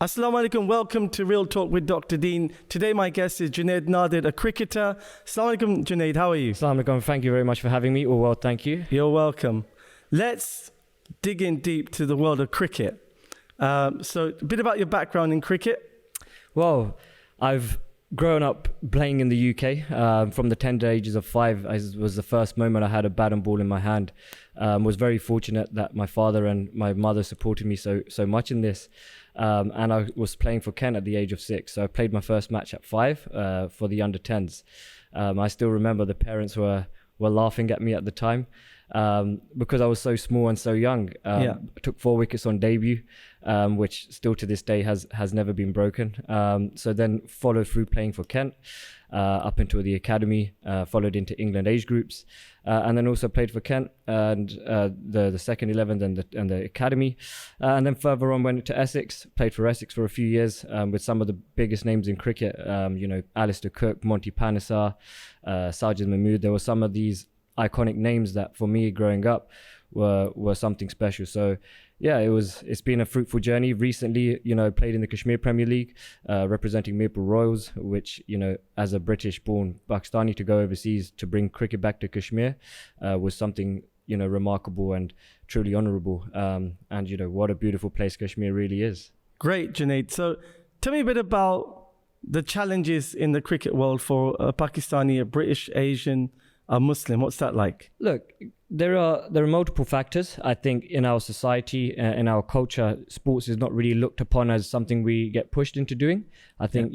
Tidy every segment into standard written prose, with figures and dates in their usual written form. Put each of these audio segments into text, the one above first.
Assalamu alaikum, welcome to Real Talk with Dr. Deen. Today my guest is Junaid Nadir, a cricketer. Assalamu alaikum, Junaid, how are you? Assalamu alaikum, thank you very much for having me. All well, thank you. You're welcome. Let's dig in deep to the world of cricket. So a bit about your background in cricket. Well, I've grown up playing in the UK from the tender ages of 5. Was the first moment I had a bat and ball in my hand. Was very fortunate that my father and my mother supported me so much in this. And I was playing for Kent at the age of 6. So I played my first match at 5 for the under 10s. I still remember the parents were laughing at me at the time because I was so small and so young. I took 4 wickets on debut, which still to this day has never been broken. So then followed through playing for Kent up into the academy, followed into England age groups, and then also played for Kent and the second 11 and the academy, and then further on went to Essex, played for Essex for a few years with some of the biggest names in cricket. Alistair Cook, Monty Panesar, Sajid Mahmood. There were some of these iconic names that for me growing up were something special. So yeah, it's been a fruitful journey. Recently, played in the Kashmir Premier League, representing Mirpur Royals, which, as a British born Pakistani, to go overseas to bring cricket back to Kashmir was something, remarkable and truly honorable. And what a beautiful place Kashmir really is. Great, Junaid. So tell me a bit about the challenges in the cricket world for a Pakistani, a British, Asian, a Muslim. What's that like? Look, there are multiple factors. I think in our society, in our culture, sports is not really looked upon as something we get pushed into doing. I think,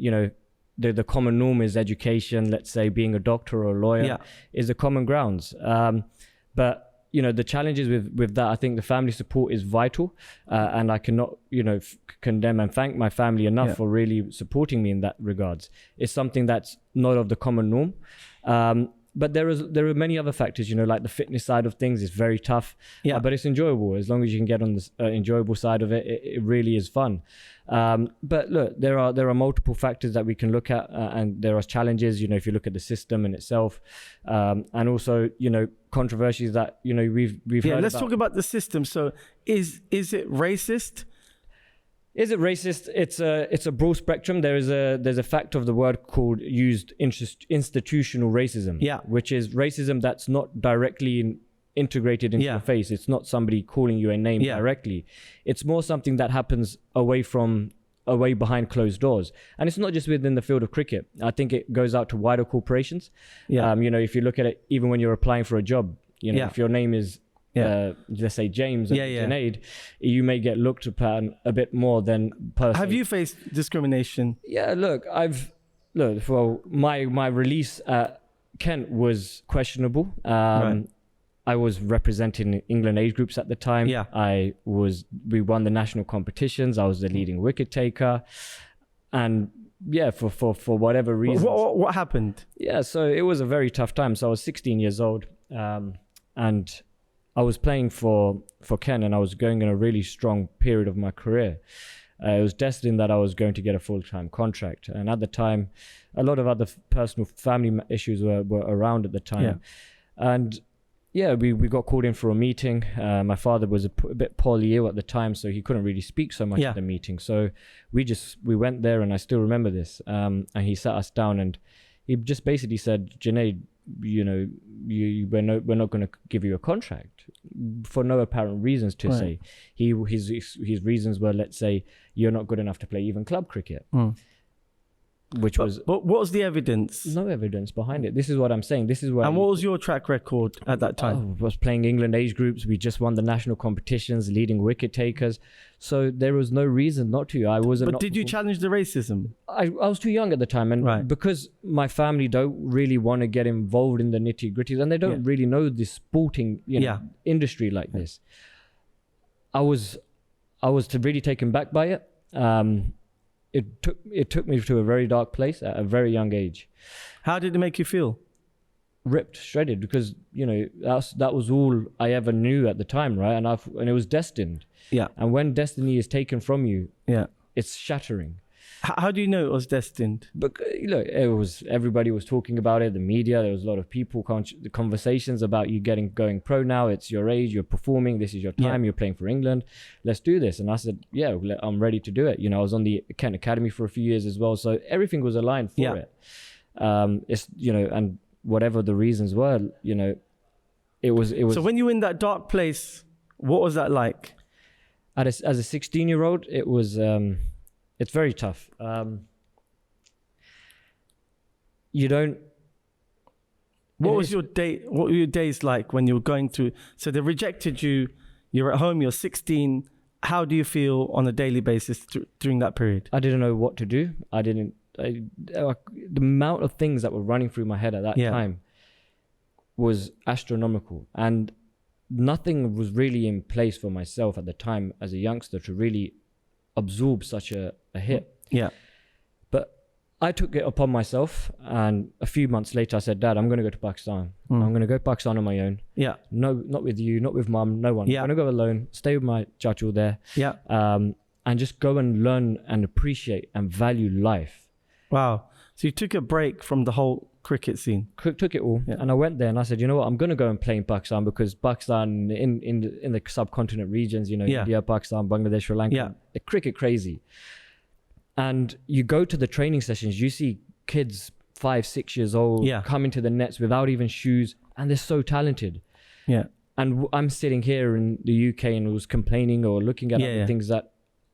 the common norm is education, let's say being a doctor or a lawyer is the common grounds. But the challenges with that, I think the family support is vital. And I cannot, condemn and thank my family enough for really supporting me in that regards. It's something that's not of the common norm. But there are many other factors, like the fitness side of things is very tough, but it's enjoyable. As long as you can get on the enjoyable side of it, it really is fun. But look, there are multiple factors that we can look at, and there are challenges, if you look at the system in itself, and also, controversies that, we've heard let's about. talk about the system. So is it racist? Is it racist? It's a broad spectrum. There's a fact of the word called used institutional racism, which is racism that's not directly integrated into your face. It's not somebody calling you a name directly. It's more something that happens away behind closed doors. And it's not just within the field of cricket. I think it goes out to wider corporations. If you look at it, even when you're applying for a job, if your name is let's say James and Junaid, you may get looked upon a bit more than person. Have you faced discrimination? Yeah, look, my release at Kent was questionable. I was representing England age groups at the time. We won the national competitions. I was the leading wicket taker, and for whatever reason. What happened? So it was a very tough time. So I was 16 years old, and I was playing for Kent, and I was going in a really strong period of my career. It was destined that I was going to get a full-time contract. And at the time, a lot of other personal family issues were around at the time. And we got called in for a meeting. My father was a bit poorly ill at the time, so he couldn't really speak so much at the meeting. So we went there, and I still remember this. And he sat us down, and he just basically said, Junaid, we're not going to give you a contract for no apparent reasons to say. His reasons were, let's say, you're not good enough to play even club cricket. But what was the evidence? No evidence behind it. This is what I'm saying. This is where. And what was your track record at that time? I was playing England age groups. We just won the national competitions, leading wicket takers. So there was no reason not to. I wasn't. But did you challenge the racism? I was too young at the time, and because my family don't really want to get involved in the nitty gritties, and they don't really know the sporting industry like this. I was really taken back by it. It took me to a very dark place at a very young age. How did it make you feel? Ripped, shredded, because that was all I ever knew at the time, right? And it was destined. And when destiny is taken from you, it's shattering. How do you know it was destined? But everybody was talking about it. The media, there was a lot of people, the conversations about you going pro now. It's your age, you're performing. This is your time. You're playing for England. Let's do this. And I said, yeah, I'm ready to do it. I was on the Kent Academy for a few years as well, so everything was aligned for it. It's and whatever the reasons were, it was. So when you were in that dark place, what was that like? As a 16-year-old, it was. It's very tough. You don't. What was your day? What were your days like when you were going through? So they rejected you. You're at home. You're 16. How do you feel on a daily basis during that period? I didn't know what to do. The amount of things that were running through my head at that time was astronomical, and nothing was really in place for myself at the time as a youngster to really absorb such a hit. Yeah. But I took it upon myself, and a few months later I said, Dad, I'm going to go to Pakistan. I'm going to go to Pakistan on my own. Yeah. No, not with you, not with mum, no one. I'm going to go alone, stay with my chachu there. Yeah. And just go and learn and appreciate and value life. Wow. So you took a break from the whole cricket scene. Took it all, and I went there and I said, you know what, I'm going to go and play in Pakistan, because Pakistan in the subcontinent regions, India, Pakistan, Bangladesh, Sri Lanka, they're cricket crazy. And you go to the training sessions, you see kids 5-6 years old coming to the nets without even shoes, and they're so talented. Yeah. And I'm sitting here in the UK and was complaining or looking at other things that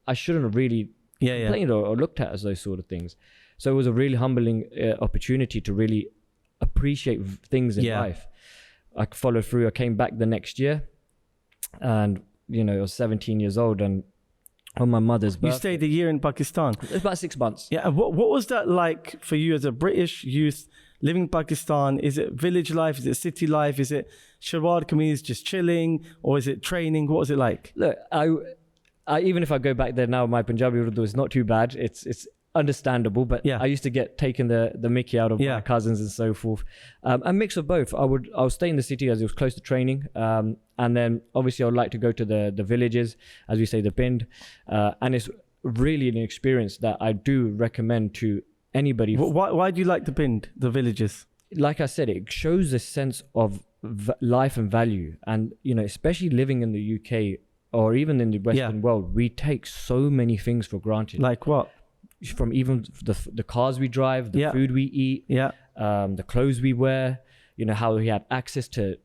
I shouldn't have really complained or looked at as those sort of things. So it was a really humbling opportunity to really appreciate things in life. I followed through. I came back the next year, and I was 17 years old, and on my mother's birthday. You stayed a year in Pakistan. About 6 months. Yeah. And what was that like for you as a British youth living in Pakistan? Is it village life? Is it city life? Is it Sharwar communities just chilling, or is it training? What was it like? Look, I even if I go back there now, my Punjabi Urdu is not too bad. It's understandable, but I used to get taken the mickey out of my cousins and so forth. A mix of both. I would stay in the city as it was close to training, and then obviously I would like to go to the villages, as we say, the Pind, and it's really an experience that I do recommend to anybody. Why do you like the Pind, the villages? Like I said, it shows a sense of life and value, and especially living in the UK or even in the Western world, we take so many things for granted. Like what? From even the cars we drive, the food we eat, the clothes we wear, how we have access to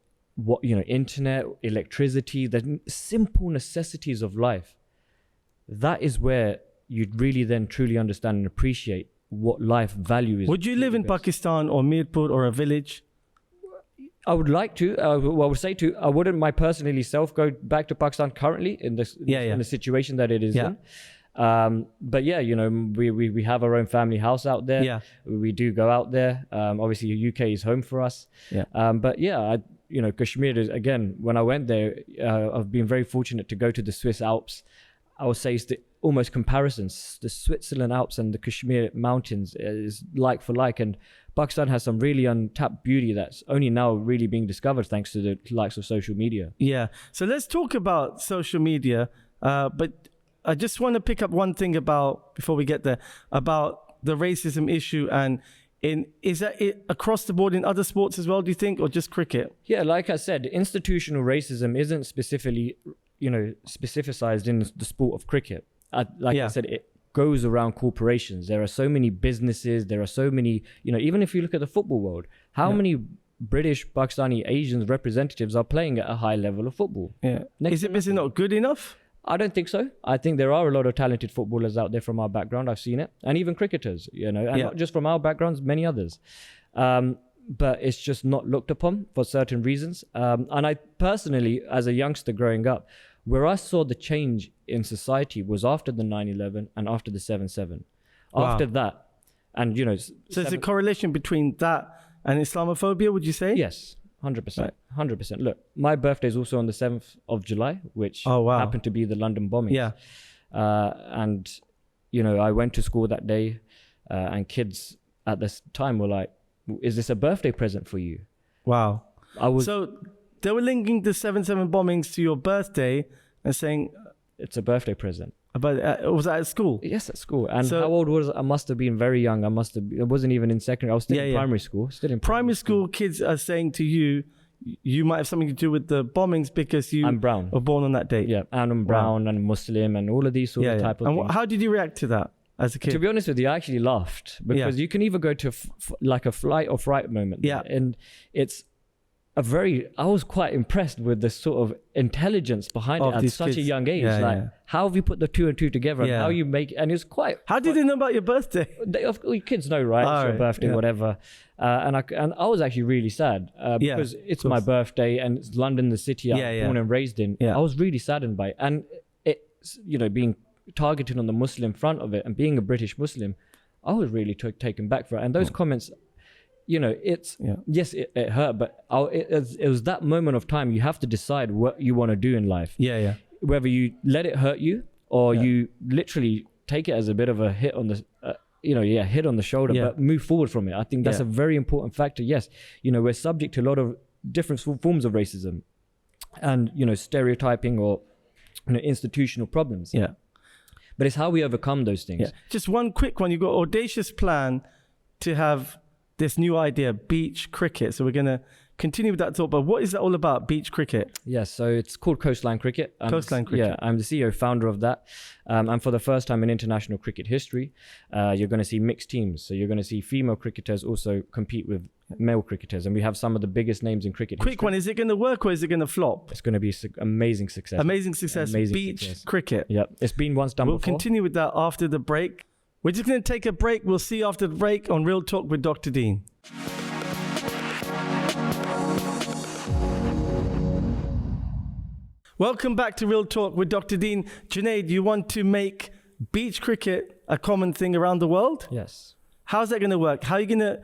internet, electricity, the simple necessities of life. That is where you'd really then truly understand and appreciate what life value is. Would you live in Pakistan or Mirpur or a village? I would like to. I would say to. I wouldn't my personally self go back to Pakistan currently in this in the situation that it is in. But we have our own family house out there. We do go out there. Obviously UK is home for us. But Kashmir is, again, when I went there, I've been very fortunate to go to the Swiss Alps. I would say it's almost comparisons. The Switzerland Alps and the Kashmir mountains is like for like, and Pakistan has some really untapped beauty that's only now really being discovered thanks to the likes of social media. So let's talk about social media, but I just want to pick up one thing before we get there, about the racism issue. And is that it across the board in other sports as well, do you think, or just cricket? Yeah, like I said, institutional racism isn't specifically, specificized in the sport of cricket. I said, it goes around corporations. There are so many businesses. There are so many, even if you look at the football world, how many British, Pakistani, Asian representatives are playing at a high level of football? Is it not good enough? I don't think so. I think there are a lot of talented footballers out there from our background. I've seen it. And even cricketers, and not just from our backgrounds, many others. But it's just not looked upon for certain reasons. And I personally, as a youngster growing up, where I saw the change in society was after the 9/11 and after the 7/7. After that, and So there's a correlation between that and Islamophobia, would you say? Yes. 100%. 100%. Look, my birthday is also on the 7th of July, which happened to be the London bombings. And, I went to school that day, and kids at this time were like, is this a birthday present for you? Wow. So they were linking the 7/7 bombings to your birthday and saying... It's a birthday present. But was that at school? Yes, at school. And So- how old was I? Must have been very young. I wasn't even in secondary. I was still Yeah, in yeah. primary school. Still in Primary school kids are saying to you, you might have something to do with the bombings because you I'm brown. were born on that date. Yeah, and I'm brown and Muslim and all of these sort of type of And things. how did you react to that as a kid? To be honest with you, I actually laughed because you can either go to like a flight or fright moment. Yeah. And it's I was quite impressed with the sort of intelligence behind Of it at these such a kids. young age. Yeah, like, yeah. how have you put the two and two together and Yeah. how you make, and it's quite, How did they know about your birthday? kids know, right? It's your Alright, birthday, yeah. whatever. And I was actually really sad because it's my birthday and it's London, the city I was born and raised in. Yeah. I was really saddened by it. And it's, being targeted on the Muslim front of it and being a British Muslim, I was really taken back for it. And those comments, it's, yes, it hurt, but it was that moment of time. You have to decide what you want to do in life. Yeah. Whether you let it hurt you or you literally take it as a bit of a hit on the, hit on the shoulder, but move forward from it. I think that's a very important factor. Yes, we're subject to a lot of different forms of racism and, stereotyping or institutional problems. Yeah. But it's how we overcome those things. Yeah. Just one quick one. You've got an audacious plan to have this new idea, beach cricket. So we're going to continue with that talk. But what is that all about, beach cricket? Yes, so it's called Coastline Cricket. Coastline Cricket. Yeah, I'm the CEO, founder of that. And for the first time in international cricket history, you're going to see mixed teams. So you're going to see female cricketers also compete with male cricketers. And we have some of the biggest names in cricket Quick history. one. Is it going to work or is it going to flop? It's going to be amazing success. Amazing success. Amazing beach success. cricket. Yeah, it's been once done We'll before. continue with that after the break. We're just going to take a break. We'll see you after the break on Real Talk with Dr. Deen. Welcome back to Real Talk with Dr. Deen. Junaid, you want to make beach cricket a common thing around the world? Yes. How's that going to work? How are you going to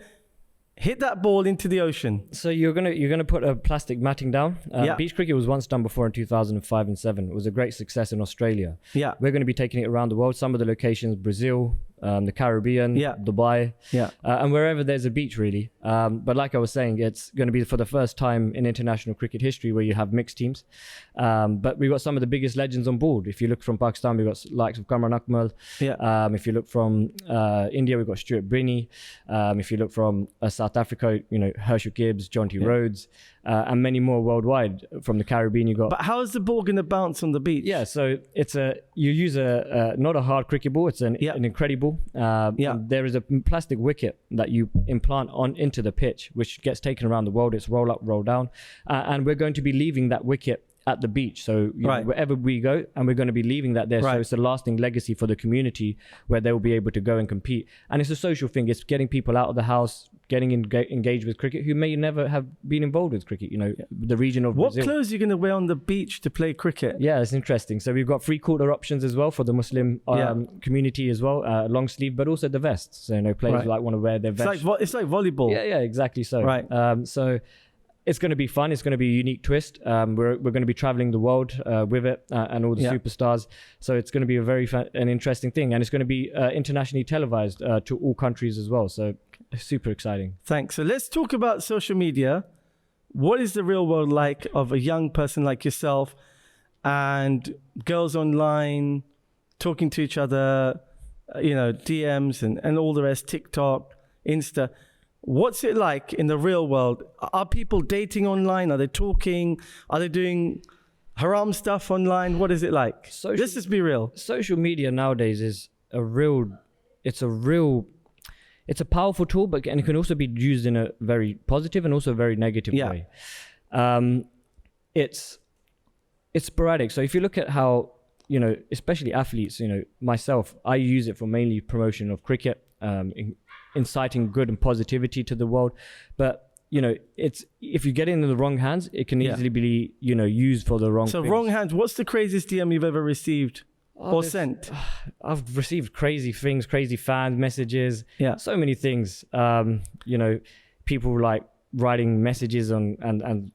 hit that ball into the ocean? So you're gonna put a plastic matting down. Beach cricket was once done before in 2005 and 7. It was a great success in Australia. Yeah. We're going to be taking it around the world. Some of the locations, Brazil, the Caribbean, Dubai, and wherever there's a beach, really. But like I was saying, it's going to be for the first time in international cricket history where you have mixed teams. But we've got some of the biggest legends on board. If you look from Pakistan, we've got likes of Kamran Akmal. Yeah. If you look from India, we've got Stuart Binney. If you look from South Africa, Herschel Gibbs, John T. Rhodes, and many more worldwide. From the Caribbean, you got. But how is the ball going to bounce on the beach? Yeah, so you use not a hard cricket ball, it's an incredible. There is a plastic wicket that you implant into the pitch, which gets taken around the world. It's roll up, roll down, and we're going to be leaving that wicket at the beach. So wherever we go, and we're going to be leaving that there. So it's a lasting legacy for the community where they will be able to go and compete. And it's a social thing. It's getting people out of the house, getting engaged with cricket who may never have been involved with cricket. The region of What Brazil. clothes are you going to wear on the beach to play cricket? Yeah, it's interesting. So we've got 3/4 options as well for the Muslim community as well, long sleeve, but also the vests. So players want to wear their vest. It's like volleyball. Yeah, exactly so. Right. So it's going to be fun. It's going to be a unique twist. We're going to be traveling the world with it and all the superstars. So it's going to be a very an interesting thing, and it's going to be internationally televised to all countries as well. So super exciting. Thanks. So let's talk about social media. What is the real world like of a young person like yourself and girls online talking to each other, DMs and all the rest, TikTok, Insta? What's it like in the real world? Are people dating online? Are they talking? Are they doing haram stuff online? What is it like? Let's just be real. Social media nowadays is it's a powerful tool, and it can also be used in a very positive and also very negative way. It's sporadic. So if you look at how, especially athletes, myself, I use it for mainly promotion of cricket, inciting good and positivity to the world. But it's if you get it in the wrong hands, it can easily be used for the wrong things. Wrong hands. What's the craziest DM you've ever received or sent? I've received crazy things, crazy fan messages, so many things. People like writing messages on and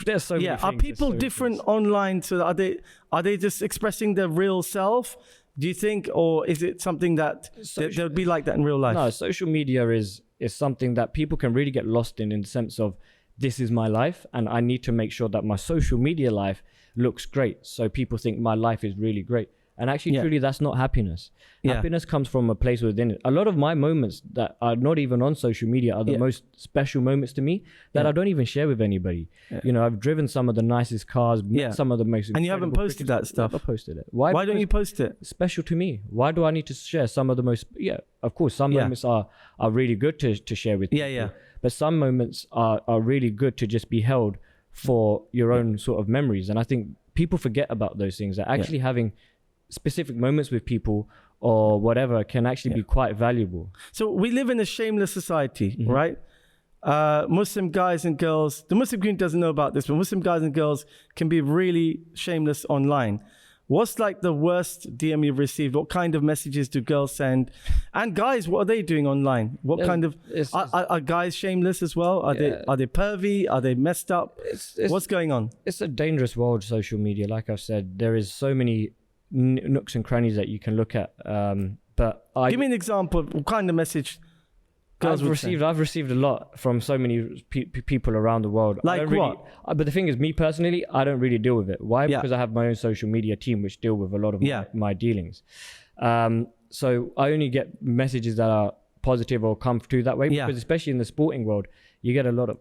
there's so many things. Are people different online? So are they just expressing their real self, do you think, or is it something that they would be like that in real life? No, social media is something that people can really get lost in the sense of, this is my life and I need to make sure that my social media life looks great, so people think my life is really great. And actually, truly, that's not happiness. Yeah. Happiness comes from a place within it. A lot of my moments that are not even on social media are the most special moments to me that I don't even share with anybody. You know, I've driven some of the nicest cars, met some of the most. And you haven't posted that stuff. Never posted it. Why don't you post it? Special to me. Why do I need to share some of the most? Yeah, of course, some moments are really good to share with people. Yeah. But some moments are really good to just be held for your own sort of memories. And I think people forget about those things. That actually having specific moments with people or whatever can actually be quite valuable. So we live in a shameless society, right? Muslim guys and girls, the Muslim community doesn't know about this, but Muslim guys and girls can be really shameless online. What's like the worst DM you've received? What kind of messages do girls send? And guys, what are they doing online? What kind of are guys shameless as well? Are they pervy? Are they messed up? What's going on? It's a dangerous world, social media. Like I've said, there is so many nooks and crannies that you can look at. But give me an example of what kind of message I've received a lot from so many people around the world. Like what? But the thing is, me personally, I don't really deal with it. Why? Because I have my own social media team which deal with a lot of my dealings. So I only get messages that are positive or come through that way. Because especially in the sporting world, you get a lot of,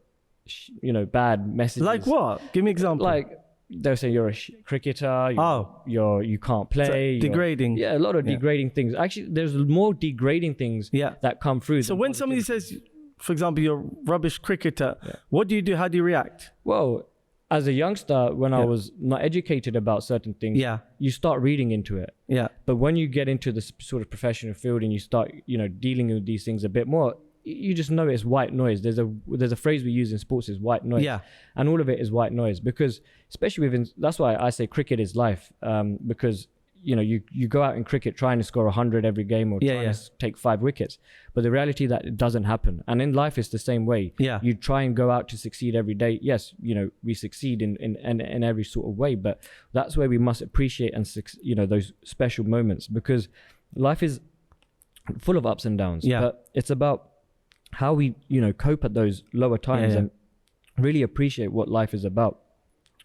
bad messages. Like what? Give me an example. Like they'll say you're a cricketer. You can't play. So degrading. A lot of degrading things. Actually, there's more degrading things that come through. So when somebody says, for example, you're a rubbish cricketer, what do you do? How do you react? Well, as a youngster, when I was not educated about certain things, you start reading into it. But when you get into the sort of professional field and you start, dealing with these things a bit more, you just know it's white noise. There's a phrase we use in sports is white noise. And all of it is white noise because especially that's why I say cricket is life. Because you go out in cricket trying to score 100 every game or trying to take 5 wickets. But the reality that it doesn't happen. And in life it's the same way. You try and go out to succeed every day. Yes, we succeed in every sort of way, but that's where we must appreciate and those special moments because life is full of ups and downs. But it's about how we cope at those lower times and really appreciate what life is about.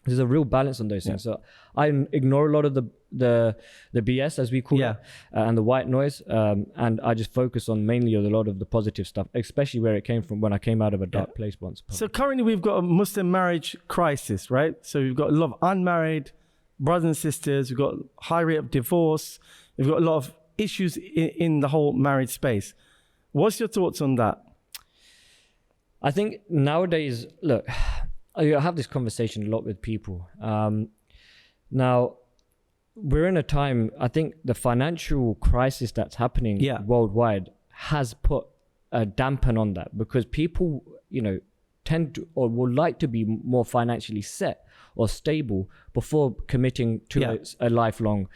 There's a real balance on those things. So I ignore a lot of the BS as we call it and the white noise, and I just focus on mainly a lot of the positive stuff, especially where it came from when I came out of a dark place once. So currently we've got a Muslim marriage crisis, right? So we've got a lot of unmarried brothers and sisters. We've got a high rate of divorce. We've got a lot of issues in the whole marriage space. What's your thoughts on that? I think nowadays, look, I have this conversation a lot with people. Now, we're in a time, I think the financial crisis that's happening worldwide has put a dampen on that because people, tend to or would like to be more financially set or stable before committing to a lifelong,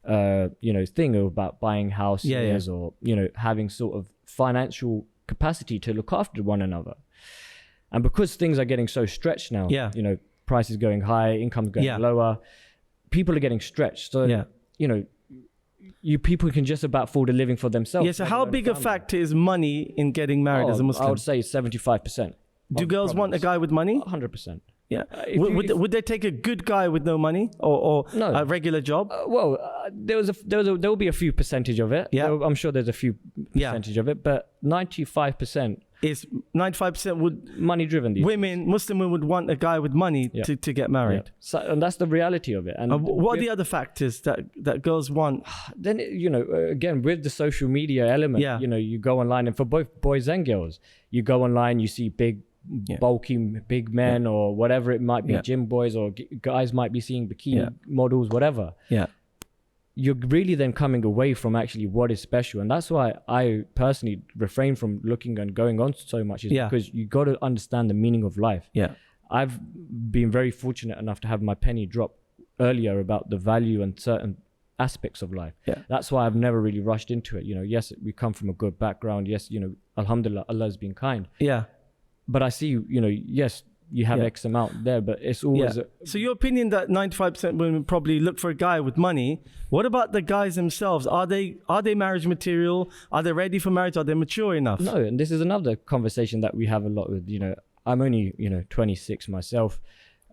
thing about buying houses or, having sort of financial capacity to look after one another. And because things are getting so stretched now, prices going high, income's going lower, people are getting stretched. So, people can just about afford a living for themselves. So how big a factor is money in getting married as a Muslim? I would say 75%. Do girls want a guy with money? 100%. Yeah. Would they take a good guy with no money or no. A regular job? There will be a few percentage of it. I'm sure there's a few percentage of it, but 95% is 95% would money driven. Muslim women would want a guy with money to get married. So, and that's the reality of it. And what are the other factors that girls want? Then again with the social media element, you go online, and for both boys and girls, you go online, you see bulky big men or whatever it might be, gym boys or guys might be seeing bikini models, whatever. You're really then coming away from actually what is special. And that's why I personally refrain from looking and going on so much is because you got to understand the meaning of life. I've been very fortunate enough to have my penny drop earlier about the value and certain aspects of life. That's why I've never really rushed into it. Yes, we come from a good background. Yes, alhamdulillah, Allah's been kind. But I see, yes, you have X amount there, but it's always... So your opinion that 95% women probably look for a guy with money. What about the guys themselves? Are they marriage material? Are they ready for marriage? Are they mature enough? No, and this is another conversation that we have a lot with, I'm only, 26 myself.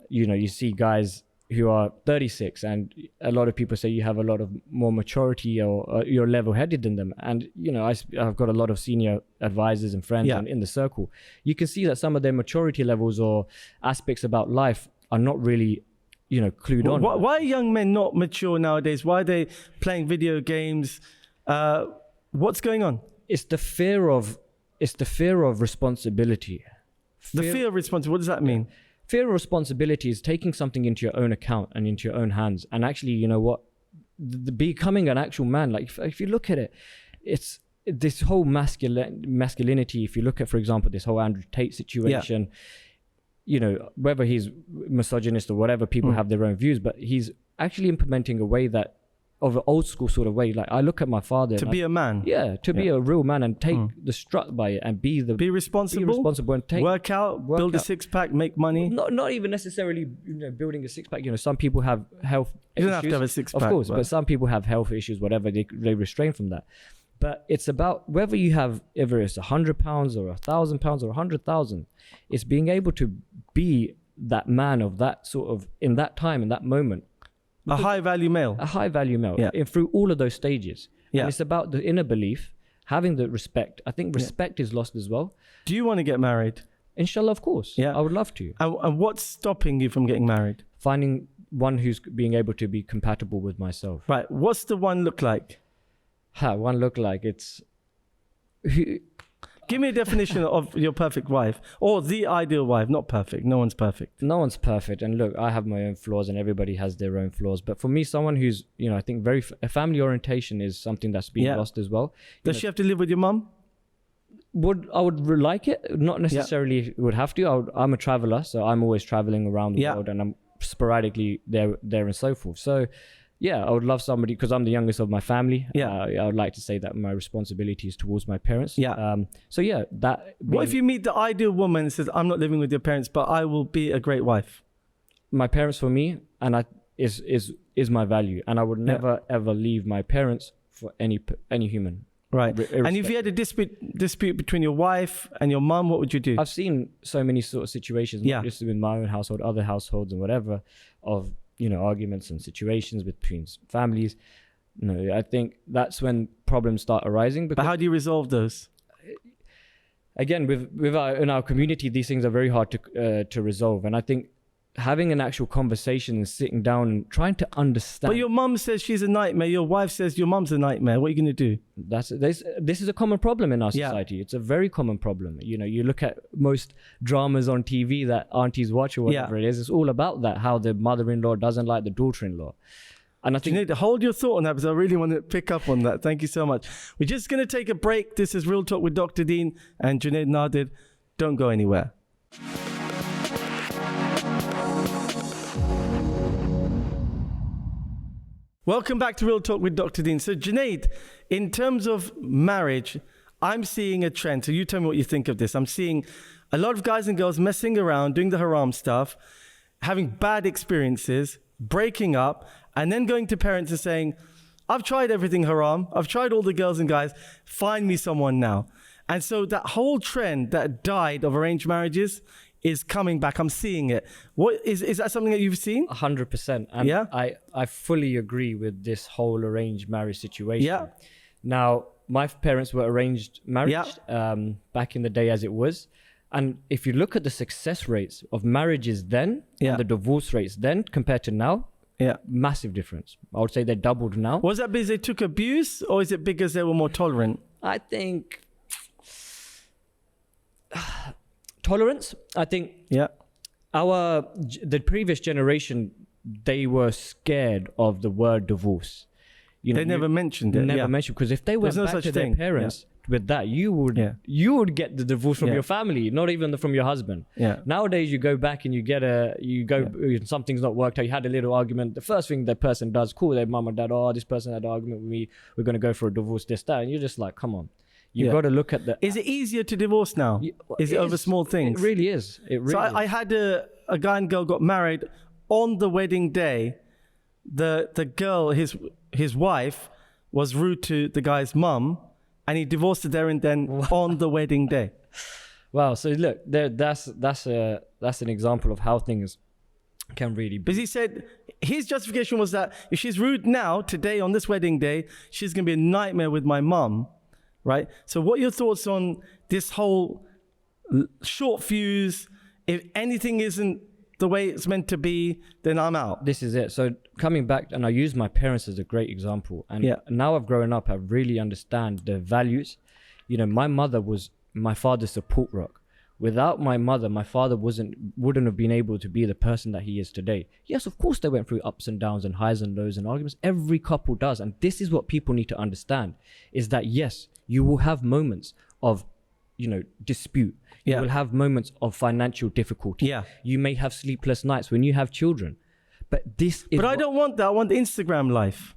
You see guys who are 36, and a lot of people say you have a lot of more maturity, or you're level-headed than them. And I've got a lot of senior advisors and friends in the circle. You can see that some of their maturity levels or aspects about life are not really clued on. Why are young men not mature nowadays? Why are they playing video games? What's going on? It's the fear of responsibility. The fear of responsibility. What does that mean? Fear of responsibility is taking something into your own account and into your own hands. And actually, you know what? Becoming an actual man, like if you look at it, it's this whole masculinity. If you look at, for example, this whole Andrew Tate situation, whether he's misogynist or whatever, people have their own views, but he's actually implementing a way that, of an old school sort of way. Like I look at my father to be a man, be a real man and take the strut by it and be responsible and take work out, build a six-pack, make money. Not even necessarily building a six-pack. Some people have health issues. You don't have to have a six-pack, of course, but some people have health issues, whatever, they restrain from that. But it's about whether you have, whether it's 100 pounds or 1,000 pounds or 100,000, it's being able to be that man of that sort of, in that time, in that moment. A high value male. Through all of those stages. Yeah. And it's about the inner belief, having the respect. I think respect is lost as well. Do you want to get married? Inshallah, of course. Yeah. I would love to. And what's stopping you from getting married? Finding one who's being able to be compatible with myself. Right. What's the one look like? One look like? It's... Give me a definition of your perfect wife, or the ideal wife. Not perfect. No one's perfect. No one's perfect. And look, I have my own flaws, and everybody has their own flaws. But for me, someone who's, I think a family orientation is something that's been lost as well. Does she have to live with your mum? I would like it. Not necessarily would have to. I'm a traveler, so I'm always traveling around the world, and I'm sporadically there and so forth. So yeah, I would love somebody, because I'm the youngest of my family. Yeah, I would like to say that my responsibility is towards my parents. Yeah. So yeah, that. What if you meet the ideal woman and says, "I'm not living with your parents, but I will be a great wife"? My parents for me, and is my value, and I would never ever leave my parents for any human. Right. And if you had a dispute between your wife and your mum, what would you do? I've seen so many sort of situations, not just in my own household, other households and whatever, of arguments and situations between families. I think that's when problems start arising. But how do you resolve those? Again, in our community, these things are very hard to resolve. And I think having an actual conversation and sitting down and trying to understand. But your mum says she's a nightmare. Your wife says your mum's a nightmare. What are you going to do? This is a common problem in our society. It's a very common problem. You look at most dramas on TV that aunties watch or whatever it is. It's all about that, how the mother-in-law doesn't like the daughter-in-law. And I think you need to hold your thought on that, because I really want to pick up on that. Thank you so much. We're just going to take a break. This is Real Talk with Dr. Deen and Junaid Nadir. Don't go anywhere. Welcome back to Real Talk with Dr. Deen. So Junaid, in terms of marriage, I'm seeing a trend. So you tell me what you think of this. I'm seeing a lot of guys and girls messing around, doing the haram stuff, having bad experiences, breaking up, and then going to parents and saying, I've tried everything haram. I've tried all the girls and guys. Find me someone now. And so that whole trend that died of arranged marriages is coming back. I'm seeing it. What is that something that you've seen? 100%. And I fully agree with this whole arranged marriage situation. Yeah. Now, my parents were arranged marriage back in the day as it was. And if you look at the success rates of marriages then and the divorce rates then compared to now, massive difference. I would say they doubled now. Was that because they took abuse, or is it because they were more tolerant? I think tolerance. I think the previous generation, they were scared of the word divorce. They never mentioned it. Never mentioned, because if they went back to their parents with that, you would get the divorce from your family, not even from your husband. Nowadays, you go back and something's not worked out. You had a little argument. The first thing that person does, call their mum and dad. Oh, this person had an argument with me. We're going to go for a divorce. This, that, and you're just like, come on. You've got to look at the... Is it easier to divorce now? Is it over small things? It really is. I had a guy and girl got married on the wedding day. The girl, his wife, was rude to the guy's mum, and he divorced her there and then on the wedding day. Wow. So look, that's an example of how things Can really be. Because he said his justification was that if she's rude now, today, on this wedding day, she's going to be a nightmare with my mum, right? So what are your thoughts on this whole short fuse? If anything isn't the way it's meant to be, then I'm out. This is it. So coming back, and I use my parents as a great example. And Yeah. now I've grown up, I really understand the values. You know, my mother was my father's support rock. Without my mother, my father wouldn't have been able to be the person that he is today. Yes, of course they went through ups and downs and highs and lows and arguments. Every couple does. And this is what people need to understand, is that yes, you will have moments of, you know, dispute. You Yeah. will have moments of financial difficulty. Yeah. You may have sleepless nights when you have children. But this is But I don't want that. I want the Instagram life.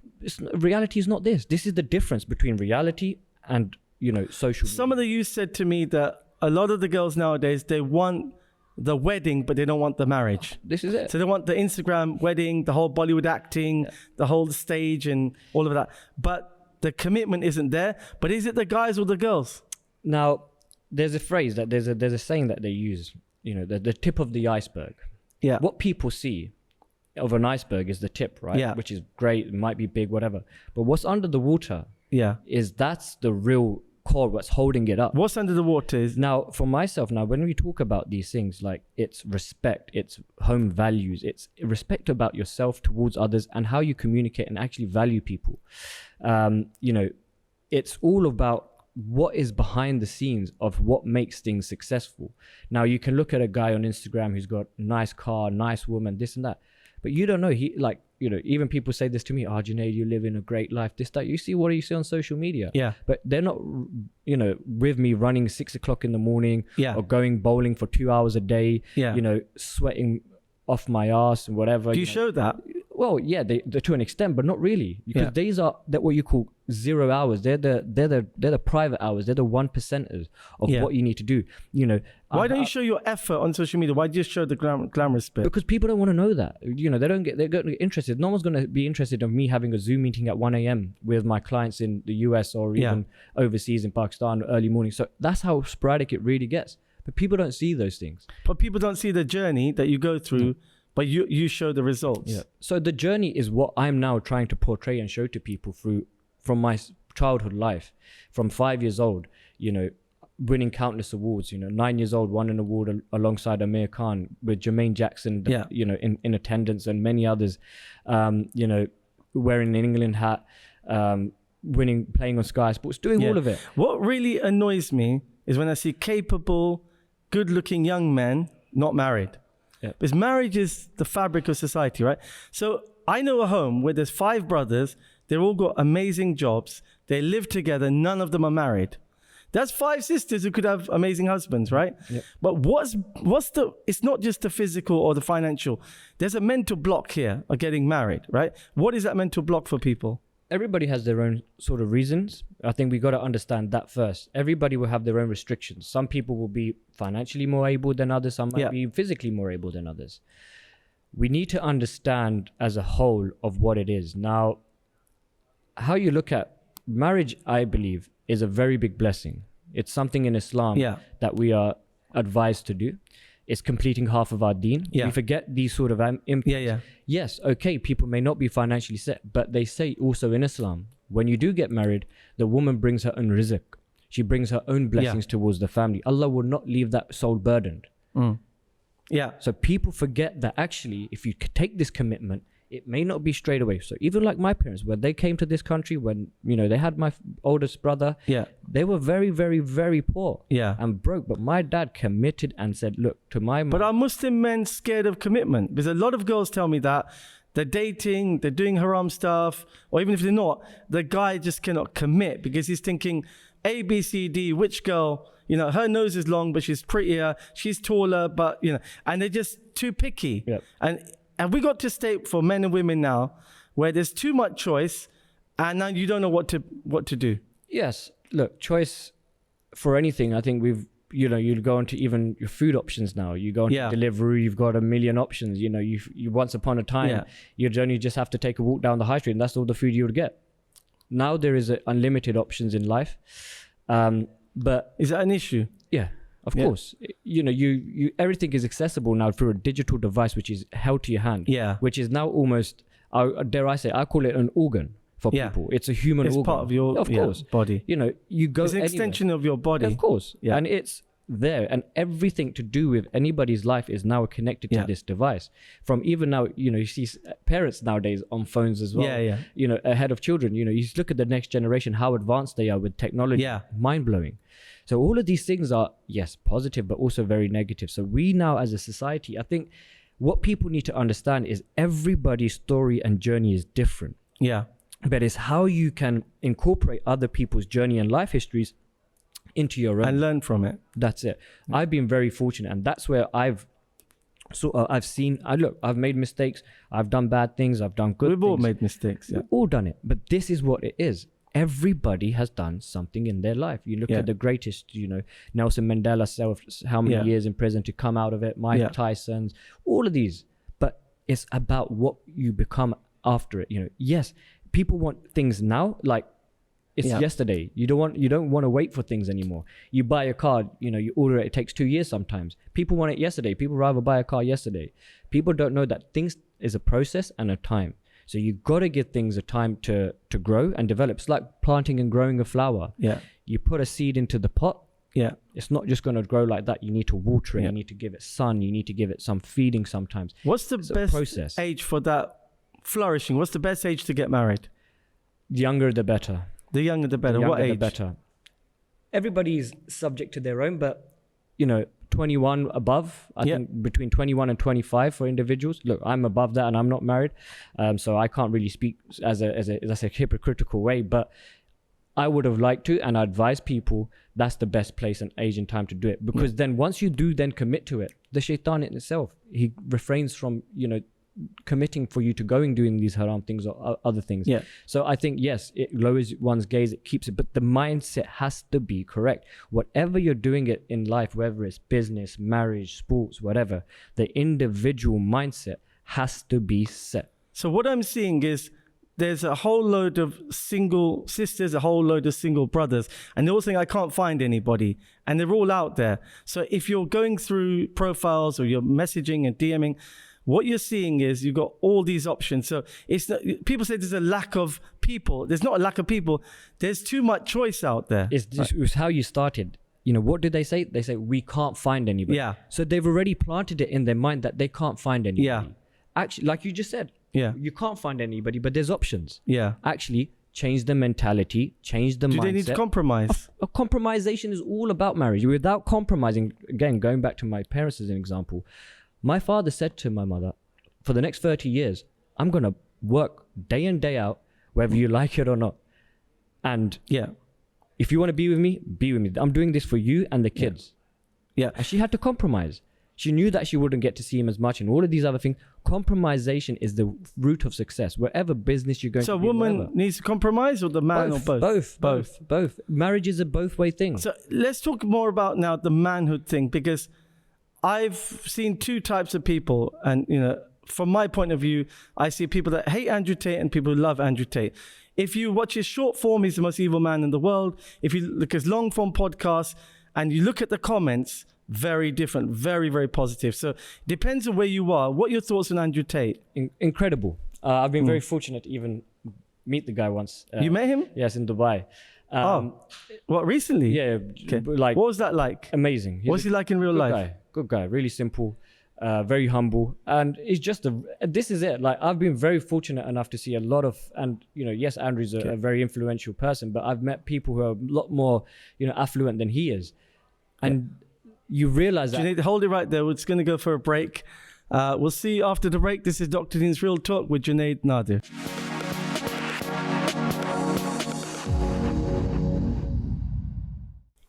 reality is not this. This is the difference between reality and, you know, social media. Some of the youth said to me that a lot of the girls nowadays, they want the wedding, but they don't want the marriage. This is it. So they want the Instagram wedding, the whole Bollywood acting, the whole stage and all of that. But the commitment isn't there. But is it the guys or the girls? Now, there's a phrase that there's a saying that they use, you know, the tip of the iceberg. Yeah. What people see of an iceberg is the tip, right? Yeah. Which is great, it might be big, whatever. But what's under the water Yeah. is that's the real core, what's holding it up. What's under the water is Now, for myself, now when we talk about these things, like it's respect, it's home values, it's respect about yourself towards others and how you communicate and actually value people. You know, it's all about what is behind the scenes of what makes things successful. Now, you can look at a guy on Instagram who's got nice car, nice woman, this and that, but you don't know. He, like, you know, even people say this to me, Junaid, you live in a great life, this, that. You see what you see on social media. Yeah. But they're not, you know, with me running 6 o'clock in the morning Yeah. or going bowling for 2 hours a day, Yeah. you know, sweating off my ass and whatever. Do you know. show that? Well, yeah, they're to an extent, but not really, because Yeah. these are that what you call 0 hours. They're the private hours. They're the 1%ers of Yeah. what you need to do. You know, Why don't you show your effort on social media? Why just show the glamorous bit? because people don't want to know that. You know, they're going to get interested. No one's going to be interested in me having a Zoom meeting at 1 a.m. with my clients in the US or even overseas in Pakistan early morning. So that's how sporadic it really gets. But people don't see those things. But people don't see the journey that you go through, but you show the results. Yeah. So the journey is what I'm now trying to portray and show to people from my childhood life, from 5 years old, you know, winning countless awards, you know, 9 years old, won an award alongside Amir Khan with Jermaine Jackson, you know, in attendance and many others, you know, wearing an England hat, winning, playing on Sky Sports, doing all of it. What really annoys me is when I see capable, good-looking young men not married. Yeah. Because marriage is the fabric of society, right? So I know a home where there's 5 brothers. They've all got amazing jobs. They live together. None of them are married. That's 5 sisters who could have amazing husbands, right? Yep. But what's the, it's not just the physical or the financial. There's a mental block here of getting married, right? What is that mental block for people? Everybody has their own sort of reasons. I think we got to understand that first. Everybody will have their own restrictions. Some people will be financially more able than others. Some might be physically more able than others. We need to understand as a whole of what it is. Now, how you look at marriage, I believe, is a very big blessing. It's something in Islam that we are advised to do. It's completing half of our deen. We forget these sort of impacts. Yes, okay, people may not be financially set, but they say also in Islam, when you do get married, the woman brings her own rizq. She brings her own blessings towards the family. Allah will not leave that soul burdened. So people forget that actually, if you take this commitment, it may not be straight away. So even like my parents, when they came to this country, when, you know, they had my oldest brother, they were very, very, very poor and broke. But my dad committed and said, look, to my mom. But are Muslim men scared of commitment? Because a lot of girls tell me that they're dating, they're doing haram stuff, or even if they're not, the guy just cannot commit because he's thinking A, B, C, D, which girl, you know, her nose is long, but she's prettier, she's taller, but, you know, and they're just too picky. And we got to a state for men and women now where there's too much choice and now you don't know what to do. Yes. Look, choice for anything. I think you know, you go into even your food options now. You go into Deliveroo, you've got a million options. You know, you once upon a time, you'd only just have to take a walk down the high street and that's all the food you would get. Now there is unlimited options in life. But is that an issue? Yeah. Of course, you know, you everything is accessible now through a digital device, which is held to your hand. Yeah. Which is now almost, dare I say, I call it an organ for people. It's a human organ. It's part of your body. You know, you go. It's an extension of your body. Of course. Yeah. And it's there, and everything to do with anybody's life is now connected to this device. From even now, you know, you see parents nowadays on phones as well. You know, ahead of children. You know, you look at the next generation, how advanced they are with technology. Mind blowing. So all of these things are, yes, positive, but also very negative. So we now as a society, I think what people need to understand is everybody's story and journey is different. Yeah. But it's how you can incorporate other people's journey and life histories into your own. And learn from it. That's it. I've been very fortunate, and that's where I've made mistakes. I've done bad things. I've done good things. We've all made mistakes. Yeah. We've all done it. But this is what it is. Everybody has done something in their life. You look at the greatest, you know, Nelson Mandela served how many years in prison to come out of it, Mike Tyson's, all of these. But it's about what you become after it. You know, yes, people want things now, like it's yesterday. You don't want to wait for things anymore. You buy a car, you know, you order it, it takes 2 years sometimes. People want it yesterday. People rather buy a car yesterday. People don't know that things is a process and a time. So you got to give things a time to grow and develop. It's like planting and growing a flower. Yeah. You put a seed into the pot. Yeah. It's not just going to grow like that. You need to water it. You need to give it sun. You need to give it some feeding sometimes. What's the best age for that flourishing? What's the best age to get married? The younger, the better. The younger, the better. What age? The better. Everybody's subject to their own, but, you know, 21 above, I think between 21 and 25 for individuals. Look, I'm above that and I'm not married. So I can't really speak as a hypocritical way, but I would have liked to, and I advise people that's the best place and age and time to do it. Because then once you do then commit to it, the shaitan in itself, he refrains from, you know, committing for you to going doing these haram things or other things. So I think, yes, it lowers one's gaze, it keeps it, but the mindset has to be correct. Whatever you're doing it in life, whether it's business, marriage, sports, whatever, the individual mindset has to be set. So what I'm seeing is there's a whole load of single sisters, a whole load of single brothers, and they're all saying, I can't find anybody, and they're all out there. So if you're going through profiles or you're messaging and DMing, what you're seeing is you've got all these options. So it's not, people say there's a lack of people. There's not a lack of people. There's too much choice out there. It was how you started. You know, what did they say? They say, we can't find anybody. Yeah. So they've already planted it in their mind that they can't find anybody. Yeah. Actually, like you just said, you can't find anybody, but there's options. Yeah. Actually, change the mentality, change the mindset. Do they need to compromise? A compromisation is all about marriage. Without compromising, again, going back to my parents as an example, my father said to my mother, for the next 30 years, I'm going to work day in, day out, whether you like it or not. And if you want to be with me, be with me. I'm doing this for you and the kids. Yeah. And she had to compromise. She knew that she wouldn't get to see him as much and all of these other things. Compromisation is the root of success. Wherever business you're going to be. So a woman needs to compromise, or the man, or both? Both. Marriage is a both-way thing. So let's talk more about now the manhood thing, because I've seen two types of people, and, you know, from my point of view, I see people that hate Andrew Tate and people who love Andrew Tate. If you watch his short form, he's the most evil man in the world. If you look at his long form podcast and you look at the comments, very different, very, very positive. So it depends on where you are. What are your thoughts on Andrew Tate? Incredible. I've been very fortunate to even meet the guy once. You met him? Yes, in Dubai. What, recently? Yeah. Okay. Like, what was that like? Amazing. What's he like in real life? Good guy, really simple, very humble, and it's just this is it. Like, I've been very fortunate enough to see a lot of, and, you know, yes, Andrew's a very influential person, but I've met people who are a lot more, you know, affluent than he is, and you realize that. You need to hold it right there. We're just going to go for a break. We'll see you after the break. This is Dr. Deen's Real Talk with Junaid, Nadir.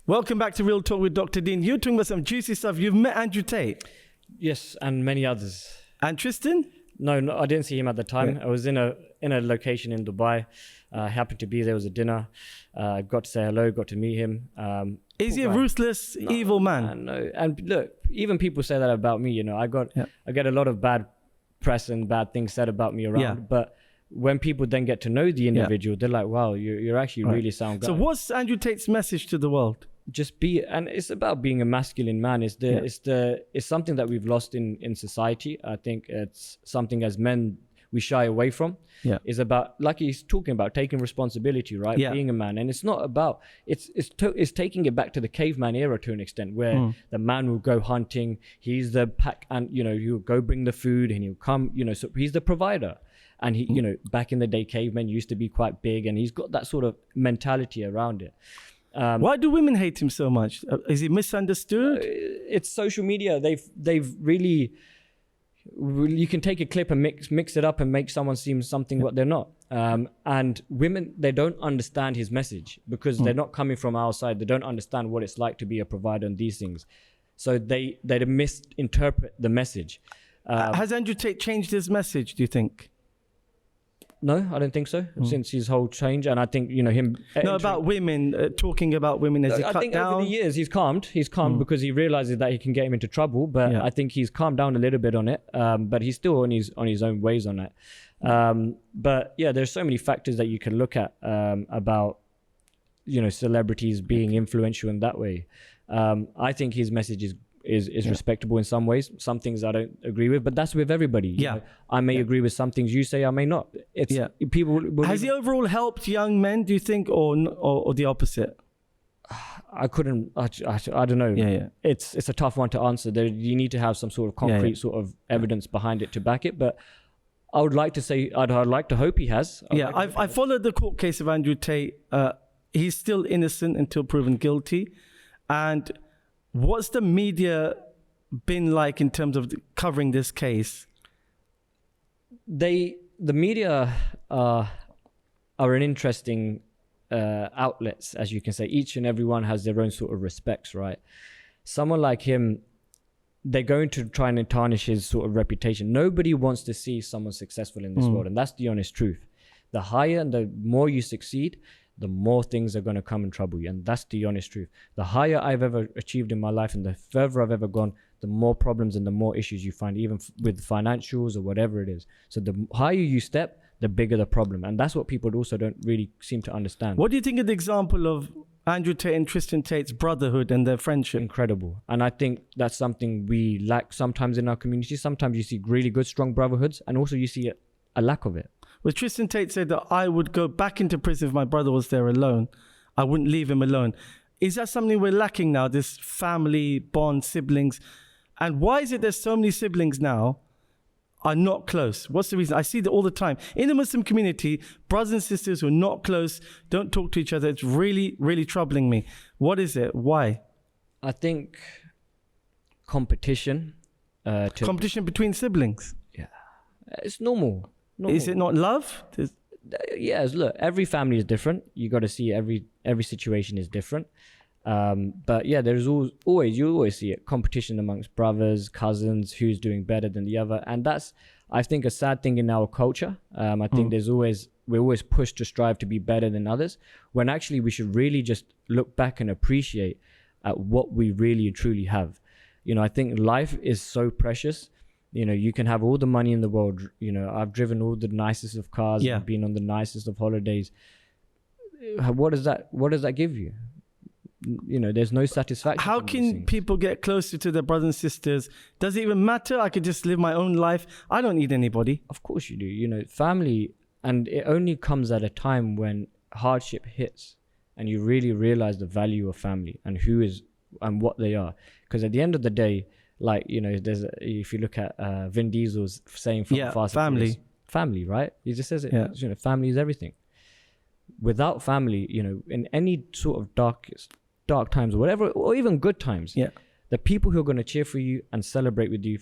Welcome back to Real Talk with Dr. Deen. You're talking about some juicy stuff. You've met Andrew Tate. Yes, and many others. And Tristan? No, I didn't see him at the time. I was in a location in Dubai. Happened to be there. Was a dinner. Got to say hello. Got to meet him. Is he a ruthless, evil man? No. And look, even people say that about me. You know, I get a lot of bad press and bad things said about me around. But when people then get to know the individual, they're like, wow, you're actually really sound guy. So what's Andrew Tate's message to the world? just be, and it's about being a masculine man. It's something that we've lost in society. I think it's something as men we shy away from. Yeah. Is about, like he's talking about, taking responsibility, right? Yeah. Being a man. And it's not about, it's taking it back to the caveman era to an extent, where the man will go hunting, he's the pack, and he'll go bring the food, and he'll come, so he's the provider. And he, back in the day, cavemen used to be quite big, and he's got that sort of mentality around it. Why do women hate him so much? Is he misunderstood? It's social media. They've really, you can take a clip and mix it up and make someone seem something what they're not. And women, they don't understand his message because they're not coming from our side. They don't understand what it's like to be a provider and these things. So they misinterpret the message. Has Andrew Tate changed his message, do you think? No, I don't think so. Since his whole change, and I think him. No, about women, talking about women as he cut down. Over the years he's calmed. He's calmed because he realizes that he can get him into trouble. But I think he's calmed down a little bit on it. But he's still on his own ways on it. But yeah, there's so many factors that you can look at about celebrities being influential in that way. I think his message is respectable in some ways. Some things I don't agree with, but that's with everybody. I may agree with some things you say, I may not. People. Has he overall helped young men, do you think, or the opposite? I don't know. It's a tough one to answer. You need to have some sort of concrete sort of evidence behind it to back it. But I would like to say, I'd like to hope he has. I followed the court case of Andrew Tate. He's still innocent until proven guilty. And what's the media been like in terms of covering this case? The media are an interesting outlets, as you can say. Each and every one has their own sort of respects, right? Someone like him, they're going to try and tarnish his sort of reputation. Nobody wants to see someone successful in this world, and that's the honest truth. The higher and the more you succeed, the more things are going to come and trouble you. And that's the honest truth. The higher I've ever achieved in my life and the further I've ever gone, the more problems and the more issues you find, even with financials or whatever it is. So the higher you step, the bigger the problem. And that's what people also don't really seem to understand. What do you think of the example of Andrew Tate and Tristan Tate's brotherhood and their friendship? Incredible. And I think that's something we lack sometimes in our community. Sometimes you see really good, strong brotherhoods, and also you see a lack of it. Well, Tristan Tate said that I would go back into prison if my brother was there alone. I wouldn't leave him alone. Is that something we're lacking now, this family bond, siblings? And why is it there's so many siblings now are not close? What's the reason? I see that all the time. In the Muslim community, brothers and sisters who are not close, don't talk to each other. It's really, really troubling me. What is it? Why? I think competition. Competition between siblings? Yeah. It's normal. Is it not love? Yes, look, every family is different. You got to see every situation is different. But yeah, there's you always see it, competition amongst brothers, cousins, who's doing better than the other. And that's, I think, a sad thing in our culture. I think we're always pushed to strive to be better than others, when actually we should really just look back and appreciate at what we really truly have. I think life is so precious. You can have all the money in the world. I've driven all the nicest of cars, and been on the nicest of holidays. What does that give you? There's no satisfaction. How can people get closer to their brothers and sisters? Does it even matter? I could just live my own life. I don't need anybody. Of course you do. Family, and it only comes at a time when hardship hits and you really realize the value of family and who is and what they are. Because at the end of the day, if you look at Vin Diesel's saying from Fast and Furious, family, right? He just says it. Family is everything. Without family, in any sort of dark times or whatever, or even good times, the people who are going to cheer for you and celebrate with you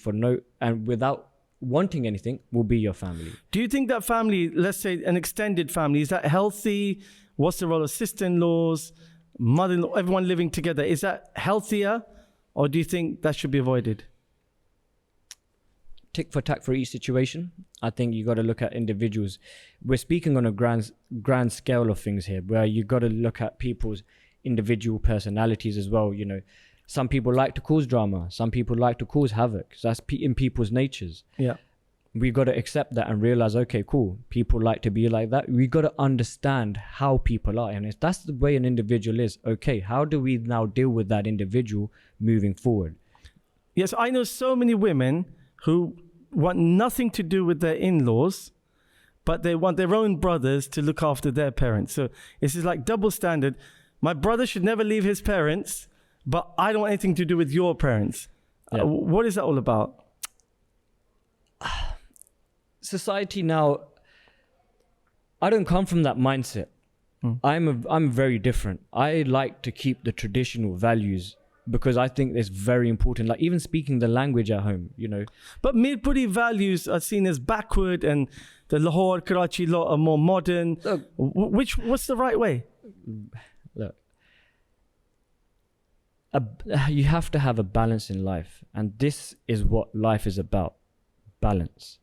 and without wanting anything will be your family. Do you think that family, let's say an extended family, is that healthy? What's the role of sister-in-laws, mother-in-law, everyone living together? Is that healthier? Or do you think that should be avoided? Tick for tack for each situation. I think you got to look at individuals. We're speaking on a grand scale of things here, where you got to look at people's individual personalities as well. Some people like to cause drama. Some people like to cause havoc. So that's in people's natures. Yeah. we got to accept that and realize, okay, cool, people like to be like that. We got to understand how people are, and if that's the way an individual is, okay, how do we now deal with that individual moving forward? Yes, I know so many women who want nothing to do with their in-laws, but they want their own brothers to look after their parents. So this is like double standard. My brother should never leave his parents, but I don't want anything to do with your parents. Yeah. What is that all about? Society now, I don't come from that mindset. I'm very different. I like to keep the traditional values because I think it's very important. Like even speaking the language at home, you know. But Mirpuri values are seen as backward, and the Lahore, Karachi lot are more modern. Look, What's the right way? Look, you have to have a balance in life, and this is what life is about: balance.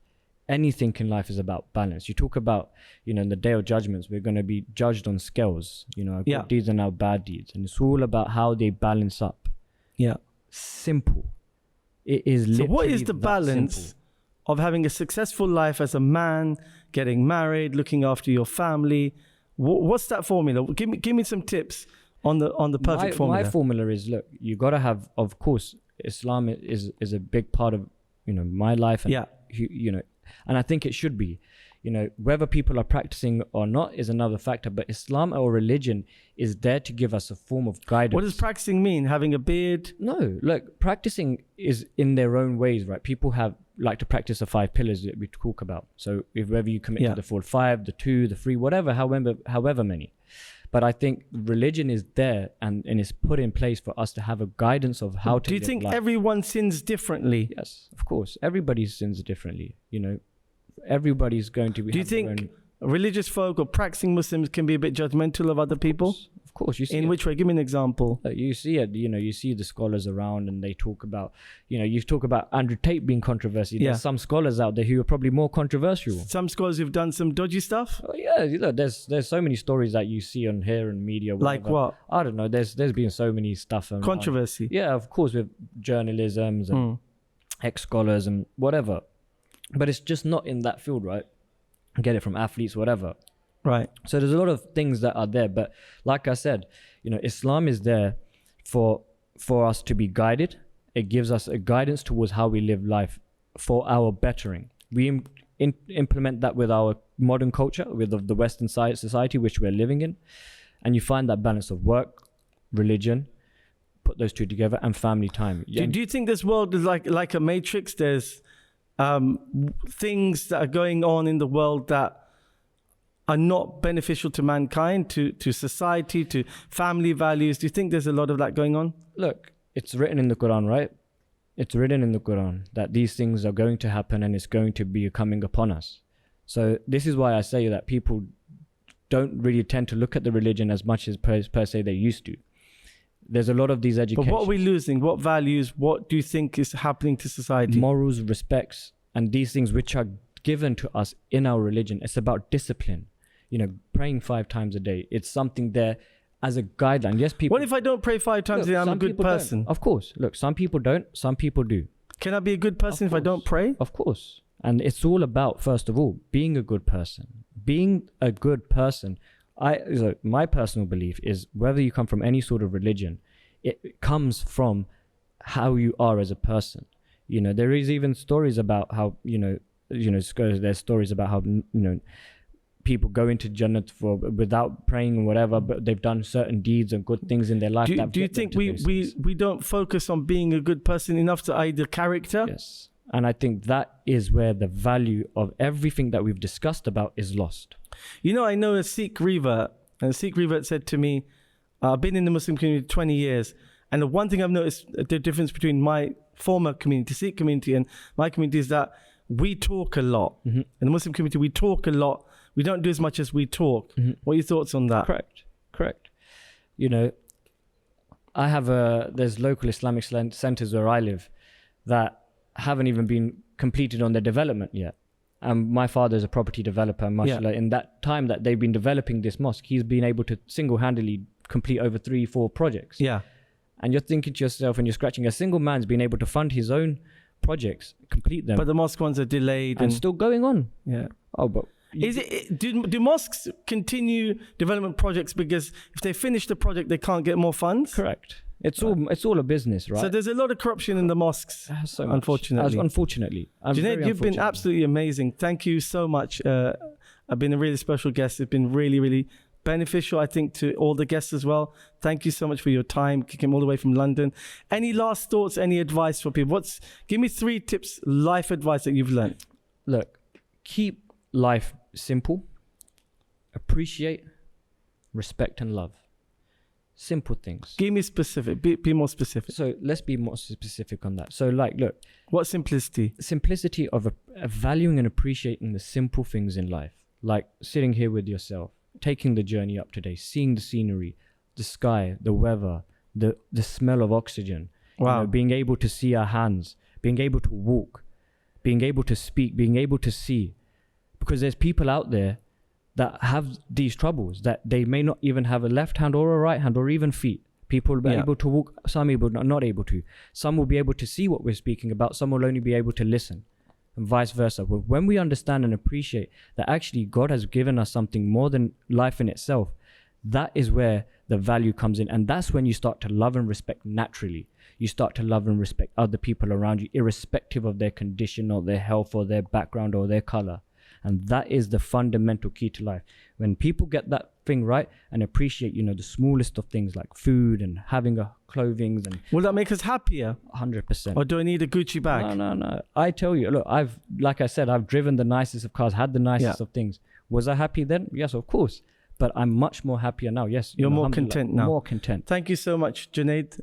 Anything in life is about balance. You talk about, you know, in the day of judgments, we're going to be judged on scales, you know, our good deeds and our bad deeds. And it's all about how they balance up. Yeah. Simple. It is literally. So what is the balance simple of having a successful life as a man, getting married, looking after your family? What's that formula? Give me some tips on the perfect formula. My formula is, look, you got to have, of course, Islam is a big part of, you know, my life. And, you know, and I think it should be, you know, whether people are practicing or not is another factor, but Islam or religion is there to give us a form of guidance. What does practicing mean? Having a beard? No, look, practicing is in their own ways, right? People like to practice the 5 pillars that we talk about. So if whether you commit to the full 5, the 2, the 3, whatever, however many. But I think religion is there and is put in place for us to have a guidance of how to live life. Do you think everyone sins differently? Yes, of course. Everybody sins differently. You know, everybody's going to be. Do you think religious folk or practicing Muslims can be a bit judgmental of other people? Of course, you see. In which way? Give me an example. You see it. You know, you see the scholars around, and they talk about. You know, you talk about Andrew Tate being controversial. There's some scholars out there who are probably more controversial. Some scholars who've done some dodgy stuff. Oh, yeah, you know, there's so many stories that you see on here and media. Whatever. Like what? I don't know. There's been so many stuff. Controversy. Yeah, of course, with journalisms and ex-scholars and whatever. But it's just not in that field, right? Get it from athletes, whatever. Right. So there's a lot of things that are there. But like I said, you know, Islam is there for us to be guided. It gives us a guidance towards how we live life for our bettering. We implement that with our modern culture, with the Western society, which we're living in. And you find that balance of work, religion, put those two together, and family time. Do you think this world is like a matrix? There's things that are going on in the world that are not beneficial to mankind, to society, to family values. Do you think there's a lot of that going on? Look, it's written in the Quran, right? It's written in the Quran that these things are going to happen and it's going to be coming upon us. So this is why I say that people don't really tend to look at the religion as much as per se they used to. There's a lot of these educations. But what are we losing? What values? What do you think is happening to society? Morals, respects, and these things which are given to us in our religion. It's about discipline. You know, praying 5 times a day. It's something there as a guideline. Yes, people. What if I don't pray 5 times a day? I'm a good person. Of course. Look, some people don't. Some people do. Can I be a good person if I don't pray? Of course. And it's all about, first of all, being a good person. Being a good person. My personal belief is whether you come from any sort of religion, it comes from how you are as a person. You know, there is even stories about how, there's stories about how, people go into Jannah without praying and whatever, but they've done certain deeds and good things in their life. Do you think we don't focus on being a good person enough to either character? Yes. And I think that is where the value of everything that we've discussed about is lost. You know, I know a Sikh revert, and a Sikh revert said to me, I've been in the Muslim community 20 years, and the one thing I've noticed, the difference between my former community, Sikh community, and my community is that we talk a lot. In the Muslim community, we talk a lot. We don't do as much as we talk. What are your thoughts on that? Correct. You know, there's local Islamic centers where I live that haven't even been completed on their development yet. And my father is a property developer, mashallah. In that time that they've been developing this mosque, he's been able to single-handedly complete over 3-4 projects. Yeah. And you're thinking to yourself, and you're scratching, a single man's been able to fund his own projects, complete them, But the mosque ones are delayed and still going on. yeah. Oh, but Do mosques continue development projects because if they finish the project they can't get more funds? correct. It's all a business, right? So there's a lot of corruption in the mosques. So much. Unfortunately. Unfortunately. Junaid, you've been absolutely amazing. Thank you so much. I've been a really special guest. It's been really, really beneficial, I think, to all the guests as well. Thank you so much for your time. You came all the way from London. Any last thoughts, any advice for people? Give me 3 tips, life advice that you've learned. Look, keep life simple, appreciate, respect and love. Simple things. Give me specific. Be more specific. So let's be more specific on that. So like, look, What simplicity? simplicity of valuing and appreciating the simple things in life, like sitting here with yourself, taking the journey up today, seeing the scenery, the sky, the weather, the smell of oxygen, Wow. being able to see our hands, being able to walk, being able to speak, being able to see. Because there's people out there that have these troubles, that they may not even have a left hand or a right hand or even feet. People will be able to walk, some people are not able to. Some will be able to see what we're speaking about, some will only be able to listen, and vice versa. But when we understand and appreciate that actually God has given us something more than life in itself, that is where the value comes in. And that's when you start to love and respect naturally. You start to love and respect other people around you, irrespective of their condition or their health or their background or their color. And that is the fundamental key to life. When people get that thing right and appreciate, the smallest of things like food and having a clothing, and Will that make us happier? 100%. Or do I need a Gucci bag? No. I tell you, look, like I said, I've driven the nicest of cars, had the nicest of things. Was I happy then? Yes, of course. But I'm much more happier now. Yes. You're more content now. More content. Thank you so much, Junaid.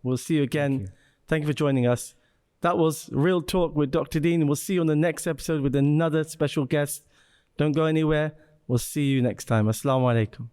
We'll see you again. Thank you for joining us. That was Real Talk with Dr. Deen. We'll see you on the next episode with another special guest. Don't go anywhere. We'll see you next time. Assalamu alaikum.